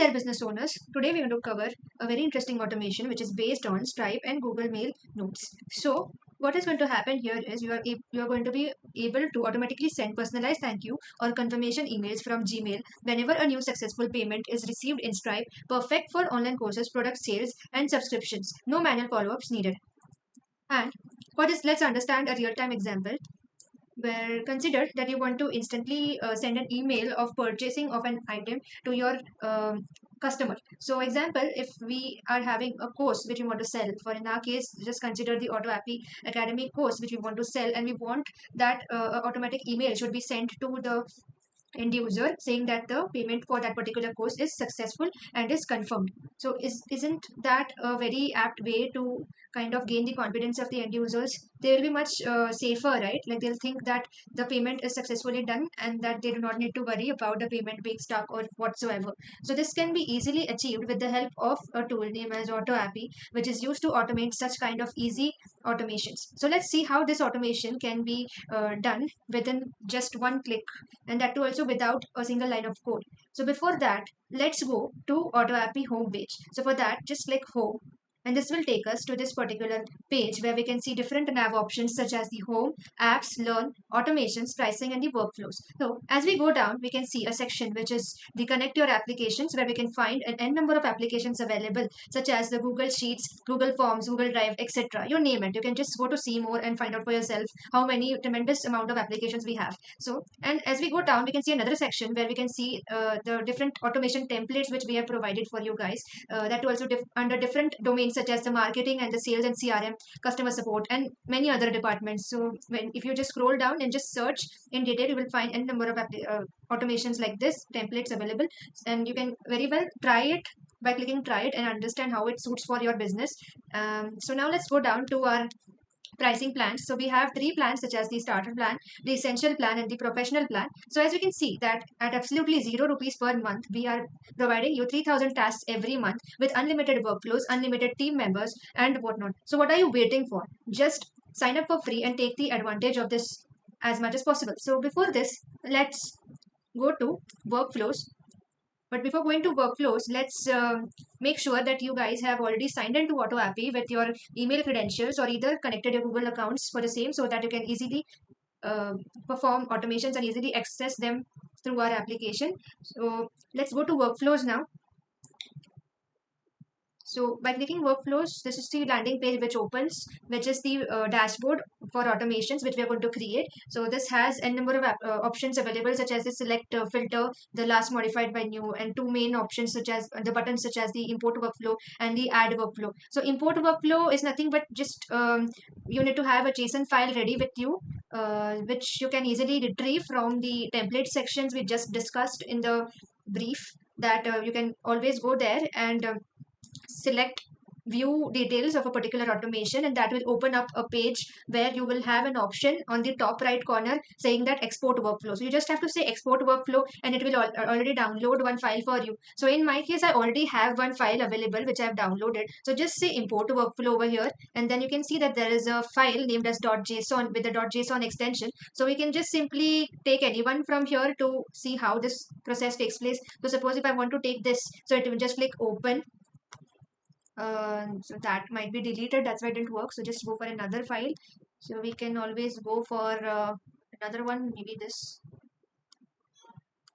Dear business owners, today we're going to cover a very interesting automation which is based on Stripe and Google Mail Notes. So, what is going to happen here is you are going to be able to automatically send personalized thank you or confirmation emails from Gmail whenever a new successful payment is received in Stripe, perfect for online courses, product sales, and subscriptions. No manual follow-ups needed. And let's understand a real-time example where consider that you want to instantly send an email of purchasing of an item to your customer. So example, if we are having a course which we want to sell, for in our case just consider the auto appy academy course which we want to sell, and we want that automatic email should be sent to the end user saying that the payment for that particular course is successful and is confirmed. So isn't that a very apt way to kind of gain the confidence of the end users? They will be much safer, right? Like they'll think that the payment is successfully done and that they do not need to worry about the payment being stuck or whatsoever. So this can be easily achieved with the help of a tool named as AutoAppy, which is used to automate such kind of easy automations. So let's see how this automation can be done within just one click, and that too also without a single line of code. So before that, let's go to AutoAppy homepage. So for that, just click home, and this will take us to this particular page where we can see different nav options such as the home, apps, learn, automations, pricing, and the workflows. So as we go down, we can see a section which is the connect your applications, where we can find an n number of applications available such as the Google Sheets, Google Forms, Google Drive, etc. You name it. You can just go to see more and find out for yourself how many tremendous amount of applications we have. So, and as we go down, we can see another section where we can see the different automation templates which we have provided for you guys. That also under different domains such as the marketing and the sales and CRM, customer support, and many other departments. So, if you just scroll down and just search in detail, you will find a number of automations like this templates available, and you can very well try it by clicking try it and understand how it suits for your business. So now let's go down to our pricing plans. So we have three plans such as the starter plan, the essential plan, and the professional plan. So as you can see that at absolutely 0 rupees per month, we are providing you 3,000 tasks every month with unlimited workflows, unlimited team members, and whatnot. So what are you waiting for? Just sign up for free and take the advantage of this as much as possible. So before this, let's go to workflows. But before going to workflows, let's make sure that you guys have already signed into AutoAppy with your email credentials or either connected your Google accounts for the same, so that you can easily uh, perform automations and easily access them through our application. So let's go to workflows now. So by clicking workflows, this is the landing page which opens, which is the dashboard for automations which we are going to create. So this has a number of options available such as the select filter, the last modified by new, and two main options such as the buttons such as the import workflow and the add workflow. So import workflow is nothing but just you need to have a JSON file ready with you, which you can easily retrieve from the template sections we just discussed in the brief. That you can always go there and select view details of a particular automation, and that will open up a page where you will have an option on the top right corner saying that export workflow. So you just have to say export workflow and it will already download one file for you. So in my case, I already have one file available which I have downloaded. So just say import workflow over here, and then you can see that there is a file named as .json with the .json extension. So we can just simply take anyone from here to see how this process takes place. So suppose if I want to take this, so it will just click open. So that might be deleted, that's why it didn't work. So just go for another file. So we can always go for another one, maybe this.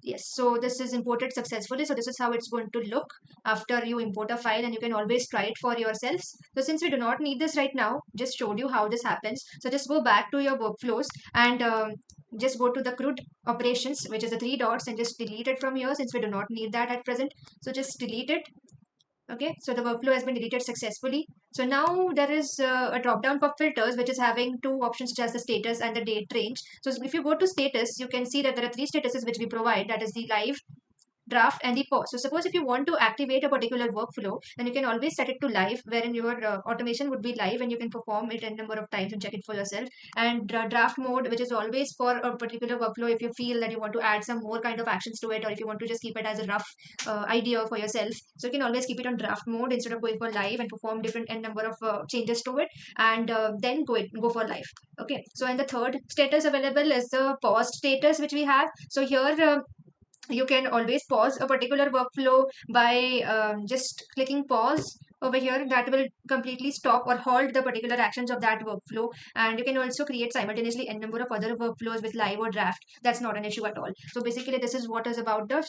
Yes, so this is imported successfully. So this is how it's going to look after you import a file, and you can always try it for yourselves. So since we do not need this right now, just showed you how this happens. So just go back to your workflows and just go to the CRUD operations, which is the three dots, and just delete it from here since we do not need that at present. So just delete it. Okay, so the workflow has been deleted successfully. So now there is a drop down for filters which is having two options such as the status and the date range. So if you go to status, you can see that there are three statuses which we provide, that is the live, draft, and the pause. So suppose if you want to activate a particular workflow, then you can always set it to live, wherein your automation would be live and you can perform it a number of times and check it for yourself. And draft mode, which is always for a particular workflow if you feel that you want to add some more kind of actions to it, or if you want to just keep it as a rough idea for yourself. So you can always keep it on draft mode instead of going for live and perform different n number of changes to it, and then go for live. Okay, so and the third status available is the paused status which we have. So here You can always pause a particular workflow by just clicking pause over here. That will completely stop or halt the particular actions of that workflow. And you can also create simultaneously a number of other workflows with live or draft. That's not an issue at all. So basically this is what is about the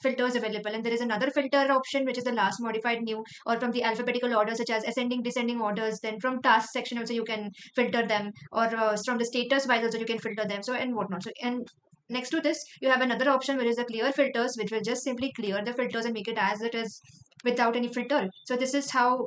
filters available. And there is another filter option, which is the last modified new, or from the alphabetical order, such as ascending descending orders. Then from task section also you can filter them, or from the status wise also you can filter them, so and whatnot. So and next to this, you have another option where is the clear filters, which will just simply clear the filters and make it as it is without any filter. So this is how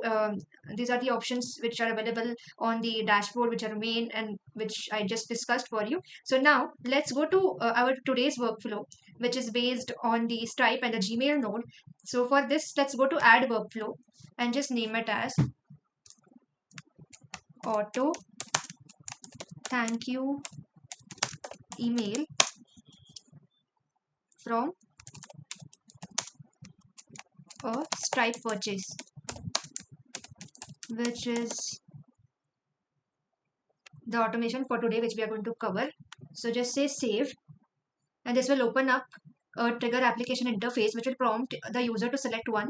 these are the options which are available on the dashboard, which are main and which I just discussed for you. So now let's go to our today's workflow, which is based on the Stripe and the Gmail node. So for this, let's go to add workflow and just name it as auto thank you email from a Stripe purchase, which is the automation for today, which we are going to cover. So just say save, and this will open up a trigger application interface, which will prompt the user to select one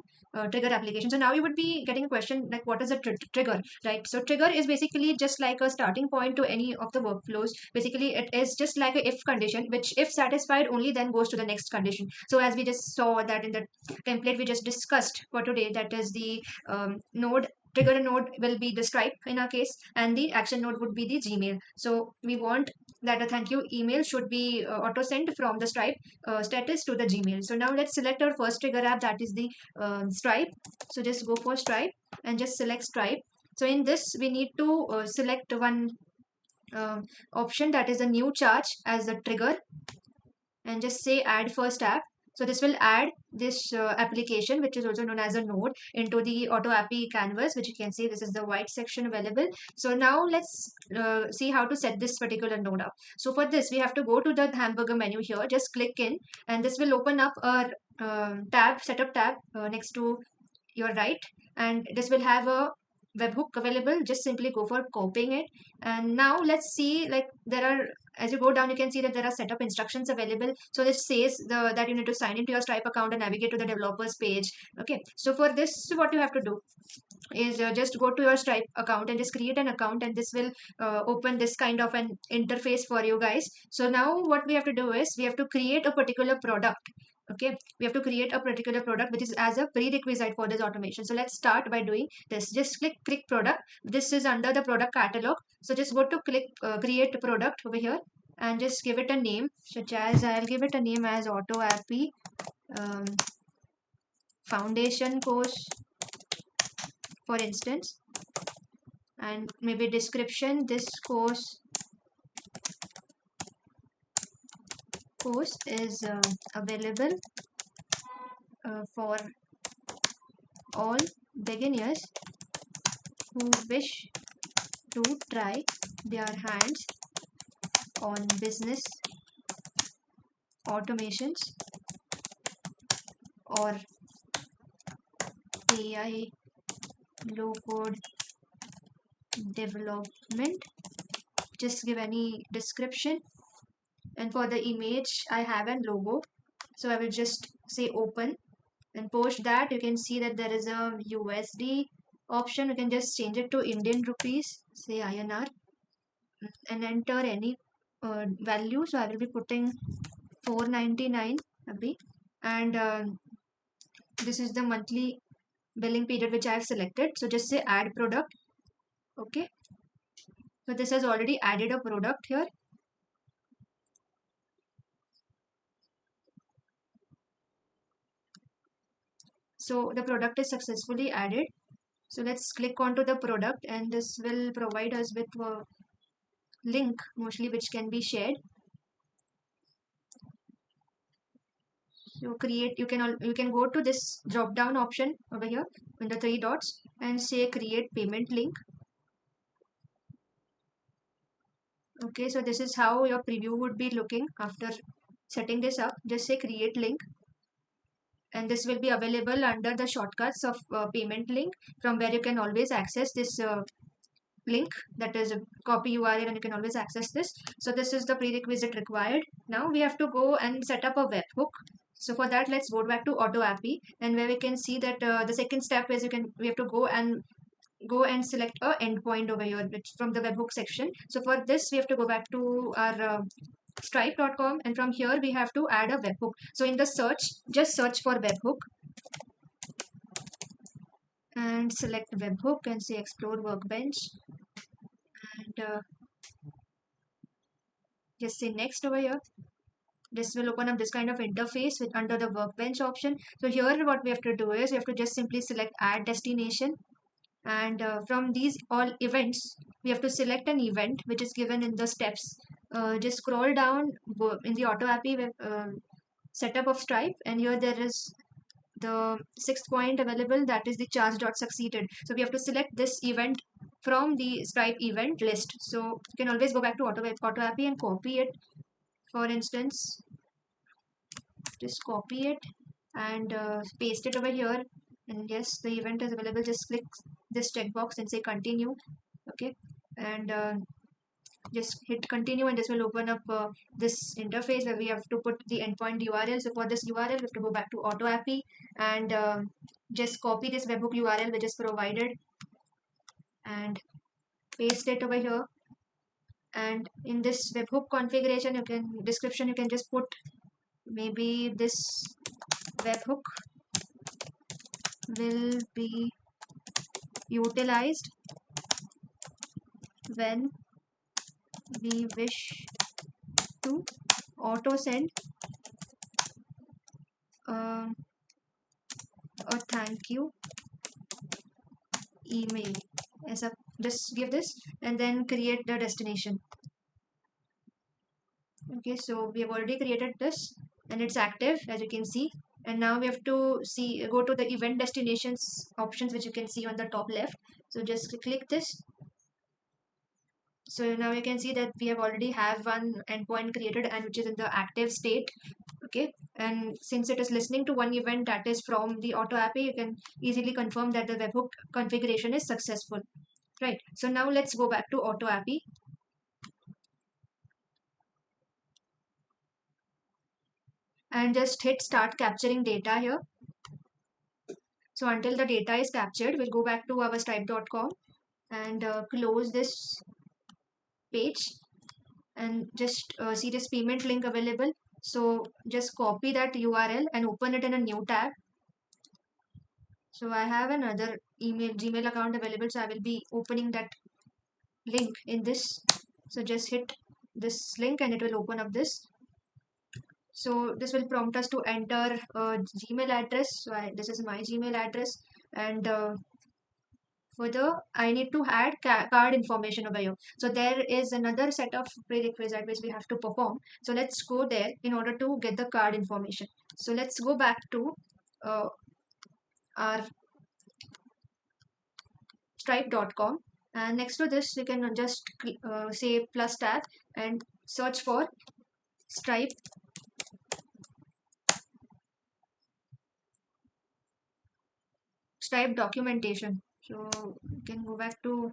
trigger application. So now you would be getting a question like, what is a trigger, right? So trigger is basically just like a starting point to any of the workflows. Basically, it is just like a if condition, which if satisfied only then goes to the next condition. So as we just saw that in the template we just discussed for today, that is the node trigger node will be the Stripe in our case, and the action node would be the Gmail. So we want that a thank you email should be auto sent from the Stripe status to the Gmail. So now let's select our first trigger app, that is the Stripe. So just go for Stripe and just select Stripe. So in this we need to select one option, that is a new charge as a trigger, and just say add first app. So this will add this application, which is also known as a node, into the auto appy canvas, which you can see this is the white section available. So now let's see how to set this particular node up. So for this we have to go to the hamburger menu here, just click in, and this will open up a tab, setup tab next to your right, and this will have a webhook available. Just simply go for copying it. And now let's see, like there are, as you go down you can see that there are setup instructions available. So this says that you need to sign into your Stripe account and navigate to the developers page. Okay, so for this what you have to do is just go to your Stripe account and just create an account, and this will open this kind of an interface for you guys. So now what we have to do is we have to create a particular product. Okay, we have to create a particular product which is as a prerequisite for this automation. So let's start by doing this. Just click product. This is under the product catalog. So just go to click create product over here, and just give it a name, such as I'll give it a name as auto appy um, foundation course, for instance. And maybe description, this course is available for all beginners who wish to try their hands on business automations or AI low code development. Just give any description, and for the image I have a logo, so I will just say open. And post that you can see that there is a USD option. You can just change it to Indian rupees, say INR, and enter any value. So I will be putting 499 abhi. And this is the monthly billing period which I have selected. So just say add product. Okay, so this has already added a product here. So the product is successfully added. So let's click onto the product, and this will provide us with a link mostly which can be shared. So create, you can go to this drop down option over here in the three dots and say create payment link. Okay, so this is how your preview would be looking after setting this up. Just say create link, and this will be available under the shortcuts of payment link, from where you can always access this link, that is a copy URL, and you can always access this. So this is the prerequisite required. Now we have to go and set up a webhook. So for that, let's go back to auto API, and where we can see that the second step is we have to go and select a endpoint over here from the webhook section. So for this, we have to go back to our stripe.com, and from here we have to add a webhook. So in the search, just search for webhook and select webhook and say explore workbench, and just say next over here. This will open up this kind of interface with under the workbench option. So here what we have to do is we have to just simply select add destination, and from these all events we have to select an event which is given in the steps. Just scroll down, go in the auto API setup of Stripe, and here there is the sixth point available, that is the charge dot succeeded. So we have to select this event from the Stripe event list. So you can always go back to auto API and copy it. For instance, just copy it and paste it over here, and yes, the event is available. Just click this checkbox and say continue. Okay, and just hit continue, and this will open up this interface where we have to put the endpoint URL. So for this URL we have to go back to auto API and just copy this webhook URL which is provided and paste it over here. And in this webhook configuration, you can description, you can just put maybe this webhook will be utilized when we wish to auto send uh, a thank you email as a, just give this and then create the destination. Okay, so we have already created this and it's active, as you can see. And now we have to see, go to the event destinations options, which you can see on the top left. So just click this. So now you can see that we have already have one endpoint created and which is in the active state. Okay, and since it is listening to one event that is from the auto API, you can easily confirm that the webhook configuration is successful. Right, so now let's go back to auto API and just hit start capturing data here. So until the data is captured, we'll go back to our stripe.com and close this page and just see this payment link available. So just copy that URL and open it in a new tab. So I have another Gmail account available, so I will be opening that link in this. So just hit this link and it will open up this. So this will prompt us to enter a Gmail address. So this is my Gmail address, and further I need to add card information over here. So there is another set of prerequisites which we have to perform. So let's go there in order to get the card information. So let's go back to our stripe.com, and next to this you can just say plus tab and search for Stripe documentation. So you can go back to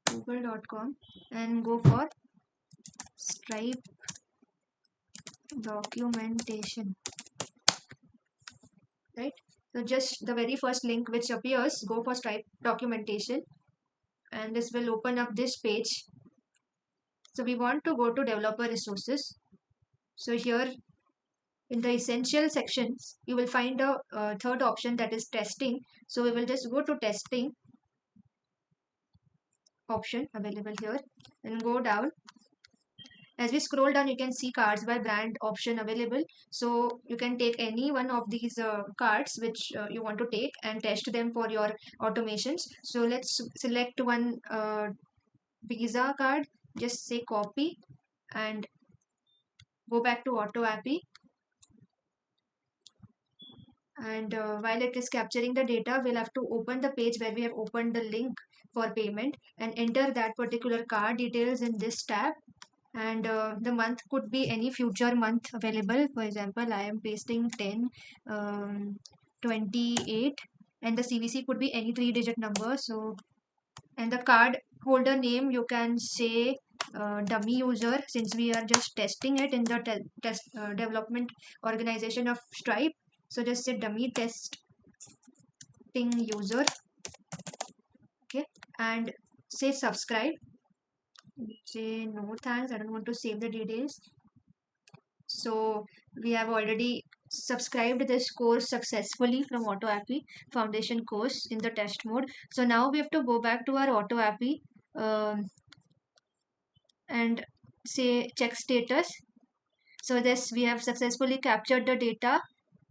google.com and go for Stripe documentation. Right, so just the very first link which appears, go for Stripe documentation, and this will open up this page. So we want to go to developer resources. So here in the essential sections you will find a third option, that is testing. So we will just go to testing option available here and go down. As we scroll down, you can see cards by brand option available. So you can take any one of these cards which you want to take and test them for your automations. So let's select one Visa card, just say copy and go back to auto API. And while it is capturing the data, we'll have to open the page where we have opened the link for payment and enter that particular card details in this tab. And the month could be any future month available. For example, I am pasting 10 28, and the CVC could be any 3-digit number. So, and the card holder name, you can say dummy user, since we are just testing it in the test development organization of Stripe. So just say dummy testing user. Okay, and say subscribe. Say no thanks, I don't want to save the details. So we have already subscribed this course successfully from AutoAppy foundation course in the test mode. So now we have to go back to our AutoAppy and say check status. So this, we have successfully captured the data.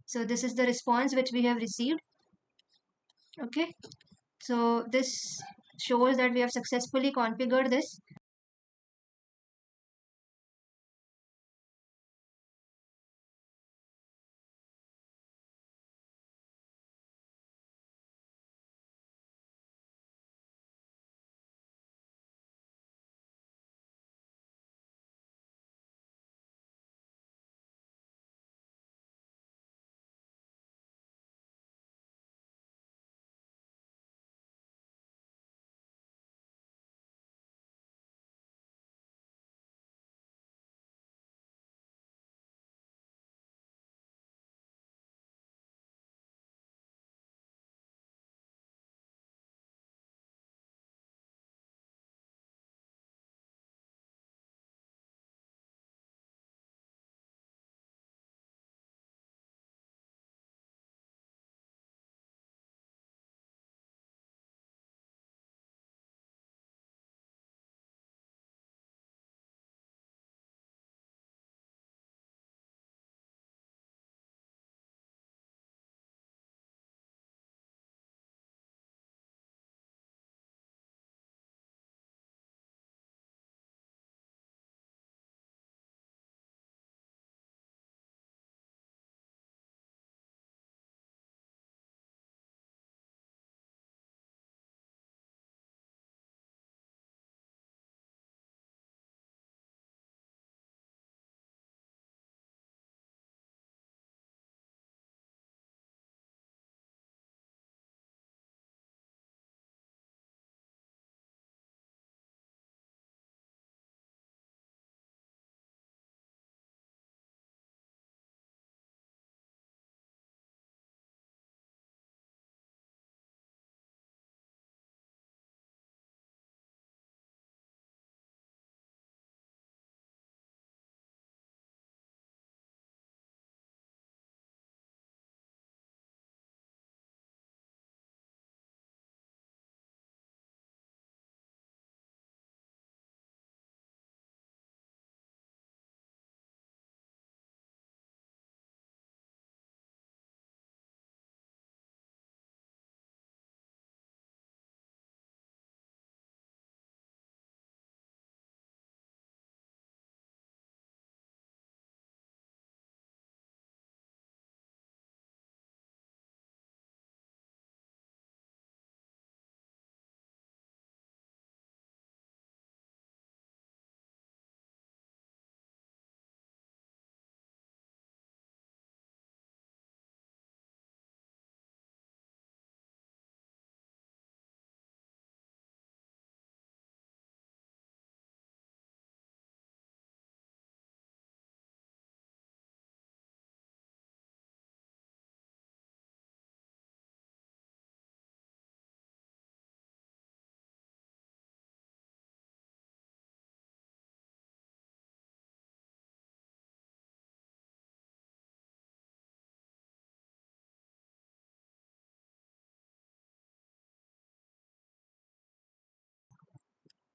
So this is the response which we have received. Okay, so this shows that we have successfully configured this.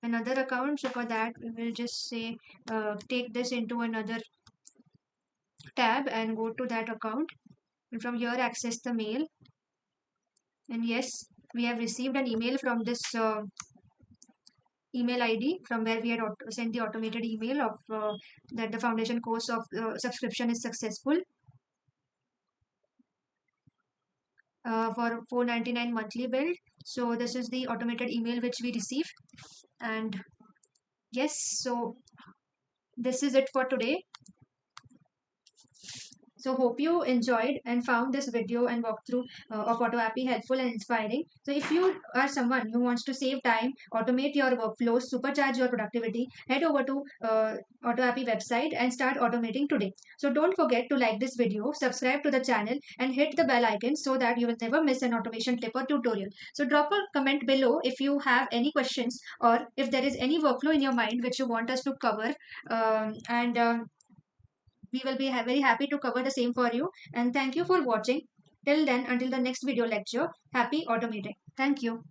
Another account, so for that we will just say take this into another tab and go to that account, and from here access the mail. And yes, we have received an email from this email ID from where we had sent the automated email of that the foundation course of subscription is successful for 499 monthly bill. So this is the automated email which we received. And yes, so this is it for today. So hope you enjoyed and found this video and walkthrough of AutoAppy helpful and inspiring. So if you are someone who wants to save time, automate your workflows, supercharge your productivity, head over to AutoAppy website and start automating today. So don't forget to like this video, subscribe to the channel, and hit the bell icon so that you will never miss an automation tip or tutorial. So drop a comment below if you have any questions or if there is any workflow in your mind which you want us to cover. And we will be very happy to cover the same for you. And thank you for watching. Till then, until the next video lecture, happy automating. Thank you.